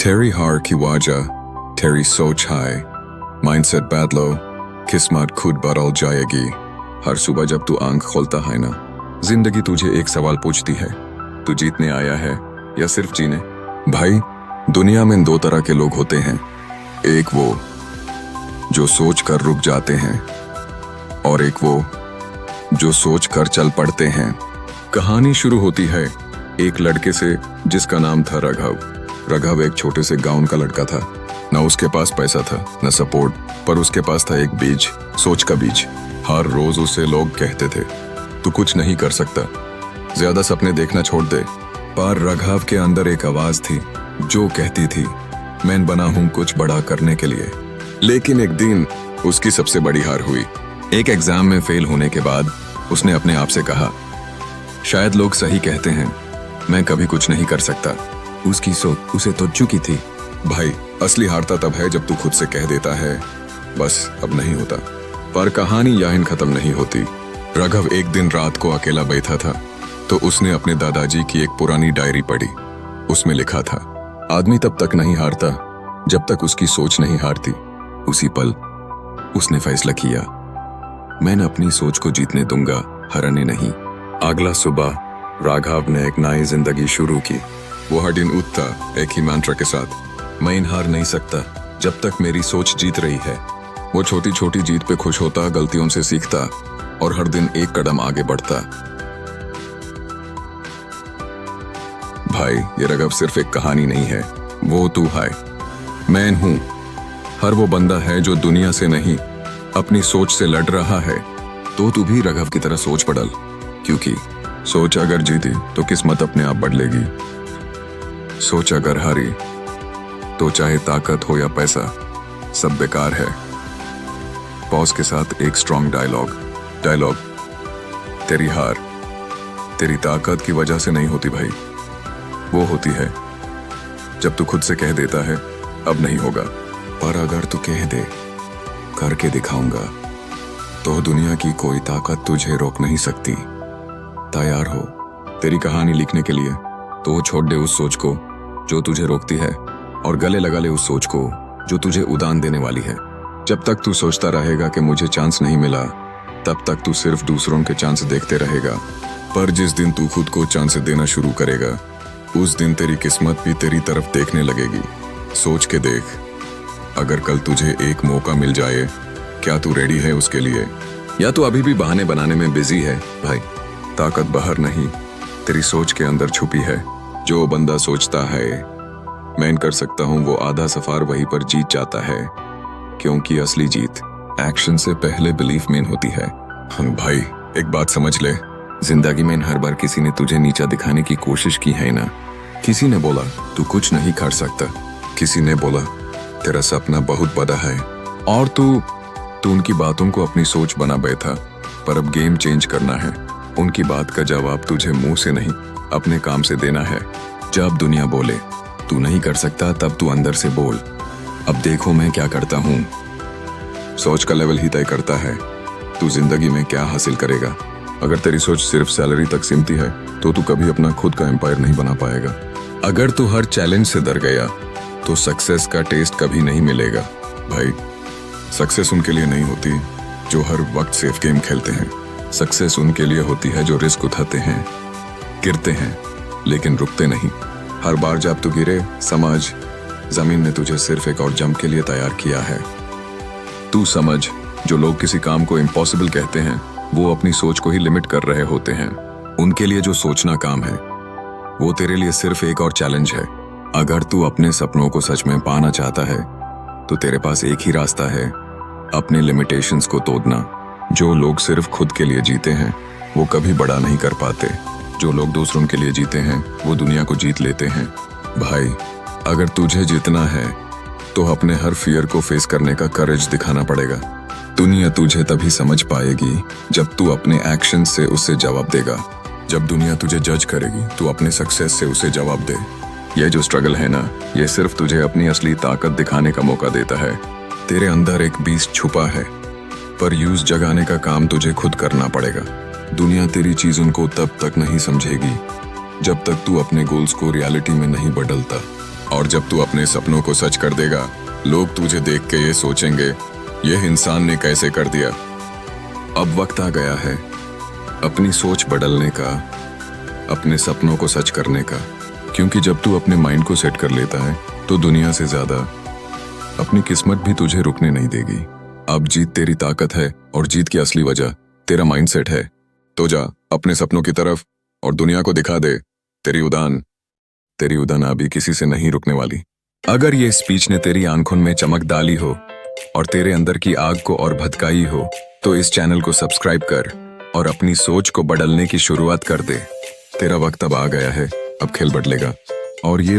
तेरी हार की वजह तेरी सोच है, माइंडसेट बदलो, किस्मत खुद बदल जाएगी। हर सुबह जब तू आंख खोलता है ना, जिंदगी तुझे एक सवाल पूछती है, तू जीतने आया है या सिर्फ जीने? भाई, दुनिया में दो तरह के लोग होते हैं, एक वो जो सोच कर रुक जाते हैं और एक वो जो सोच कर चल पड़ते हैं। कहानी शुरू होती है एक लड़के से जिसका नाम था रघव। रघव एक छोटे से गांव का लड़का था। न उसके पास पैसा था न सपोर्ट, पर उसके पास था एक बीज, सोच का बीज। हर रोज उसे लोग कहते थे, तू कुछ नहीं कर सकता, ज्यादा सपने देखना छोड़ दे। पर रघव के अंदर एक आवाज थी जो कहती थी, मैं बना हूं कुछ बड़ा करने के लिए। लेकिन एक दिन उसकी सबसे बड़ी हार हुई। एक एग्जाम में फेल होने के बाद उसने अपने आप से कहा, शायद लोग सही कहते हैं, मैं कभी कुछ नहीं कर सकता। उसकी सोच उसे तो चुकी थी। भाई, असली हारता तब है जब तू खुद से कह देता है, बस अब नहीं होता। पर कहानी यहीं खत्म नहीं होती। रघव एक दिन रात को अकेला बैठा था तो उसने अपने दादाजी की एक पुरानी डायरी पढ़ी। उसमें लिखा था, आदमी तब तक नहीं हारता जब तक उसकी सोच नहीं हारती। उसी पल उसने फैसला किया, मैं अपनी सोच को जीतने दूंगा, हारने नहीं। अगला सुबह राघव ने एक नई जिंदगी शुरू की। वो हर दिन उठता एक ही मंत्र के साथ, मैं हार नहीं सकता जब तक मेरी सोच जीत रही है। वो छोटी छोटी जीत पे खुश होता, गलतियों से सीखता और हर दिन एक कदम आगे बढ़ता। भाई, ये रघव सिर्फ एक कहानी नहीं है, वो तू है, मैं हूं। हर वो बंदा है जो दुनिया से नहीं, अपनी सोच से लड़ रहा है। तो तू भी रघव की तरह सोच बदल, क्योंकि सोच अगर जीती तो किस्मत अपने आप बदलेगी। सोच अगर हारी तो चाहे ताकत हो या पैसा, सब बेकार है। पॉज के साथ एक स्ट्रॉन्ग डायलॉग, तेरी हार तेरी ताकत की वजह से नहीं होती भाई, वो होती है जब तू खुद से कह देता है अब नहीं होगा। पर अगर तू कह दे करके दिखाऊंगा, तो दुनिया की कोई ताकत तुझे रोक नहीं सकती। तैयार हो तेरी कहानी लिखने के लिए? तो छोड़ दे उस सोच को जो तुझे रोकती है और गले लगा ले उस सोच को जो तुझे उड़ान देने वाली है। जब तक तू सोचता रहेगा कि मुझे चांस नहीं मिला, तब तक तू सिर्फ दूसरों के चांस देखते रहेगा। पर जिस दिन तू खुद को चांस देना शुरू करेगा, उस दिन तेरी किस्मत भी तेरी तरफ देखने लगेगी। सोच के देख, अगर कल तुझे एक मौका मिल जाए, क्या तू रेडी है उसके लिए, या तू अभी भी बहाने बनाने में बिजी है? भाई, ताकत बाहर नहीं, तेरी सोच के अंदर छुपी है। जो बंदा सोचता है मैं कर सकता हूं, वो आधा सफर वहीं पर जीत जाता है, क्योंकि असली जीत एक्शन से पहले बिलीफ में होती है। भाई, एक बात समझ ले, जिंदगी में हर बार किसी ने तुझे नीचा दिखाने की कोशिश की है ना। किसी ने बोला तू कुछ नहीं कर सकता, किसी ने बोला तेरा सपना बहुत बड़ा है, और तू उनकी बातों को अपनी सोच बना बैठा। पर अब गेम चेंज करना है। उनकी बात का जवाब तुझे मुंह से नहीं, अपने काम से देना है। जब दुनिया बोले तू नहीं कर सकता, तब तू अंदर से बोल, अब देखो मैं क्या करता हूं। सोच का लेवल ही तय करता है तू जिंदगी में क्या हासिल करेगा। अगर तेरी सोच सिर्फ सैलरी तक सीमित है, तो तू कभी अपना खुद का एम्पायर नहीं बना पाएगा। अगर तू हर चैलेंज से डर गया, तो सक्सेस का टेस्ट कभी नहीं मिलेगा। भाई, सक्सेस उनके लिए नहीं होती जो हर वक्त सेफ गेम खेलते हैं। सक्सेस उनके लिए होती है जो रिस्क उठाते हैं, गिरते हैं लेकिन रुकते नहीं। हर बार जब तू गिरे, समझ जमीन ने तुझे सिर्फ एक और जंप के लिए तैयार किया है। तू समझ, जो लोग किसी काम को इम्पॉसिबल कहते हैं, वो अपनी सोच को ही लिमिट कर रहे होते हैं। उनके लिए जो सोचना काम है, वो तेरे लिए सिर्फ एक और चैलेंज है। अगर तू अपने सपनों को सच में पाना चाहता है, तो तेरे पास एक ही रास्ता है, अपने लिमिटेशंस को तोड़ना। जो लोग सिर्फ खुद के लिए जीते हैं, वो कभी बड़ा नहीं कर पाते। जो लोग दूसरों के लिए जीते हैं, वो दुनिया को जीत लेते हैं। भाई, अगर तुझे जीतना है, तो अपने हर फियर को फेस करने का करेज दिखाना पड़ेगा। दुनिया तुझे तभी समझ पाएगी जब तू अपने एक्शन से उससे जवाब देगा। जब दुनिया तुझे जज करेगी, तू अपने सक्सेस से उसे जवाब दे। ये जो स्ट्रगल है ना, ये सिर्फ तुझे अपनी असली ताकत दिखाने का मौका देता है। तेरे अंदर एक बीस्ट छुपा है, पर यूज जगाने का काम तुझे खुद करना पड़ेगा। दुनिया तेरी चीजों को तब तक नहीं समझेगी जब तक तू अपने गोल्स को रियलिटी में नहीं बदलता। और जब तू अपने सपनों को सच कर देगा, लोग तुझे देख के ये सोचेंगे, यह इंसान ने कैसे कर दिया। अब वक्त आ गया है अपनी सोच बदलने का, अपने सपनों को सच करने का। क्योंकि जब तू अपने माइंड को सेट कर लेता है तो दुनिया से ज्यादा अपनी किस्मत भी तुझे रुकने नहीं देगी। अब जीत तेरी ताकत है और जीत की असली वजह तेरा माइंड सेट है। तो जा अपने सपनों की तरफ और दुनिया को दिखा दे तेरी उड़ान अभी किसी से नहीं रुकने वाली। अगर ये स्पीच ने तेरी आंखों में चमक डाली हो और तेरे अंदर की आग को और भड़काई हो, तो इस चैनल को सब्सक्राइब कर और अपनी सोच को बदलने की शुरुआत कर दे। तेरा वक्त अब आ गया है, अब खेल बदलेगा। और ये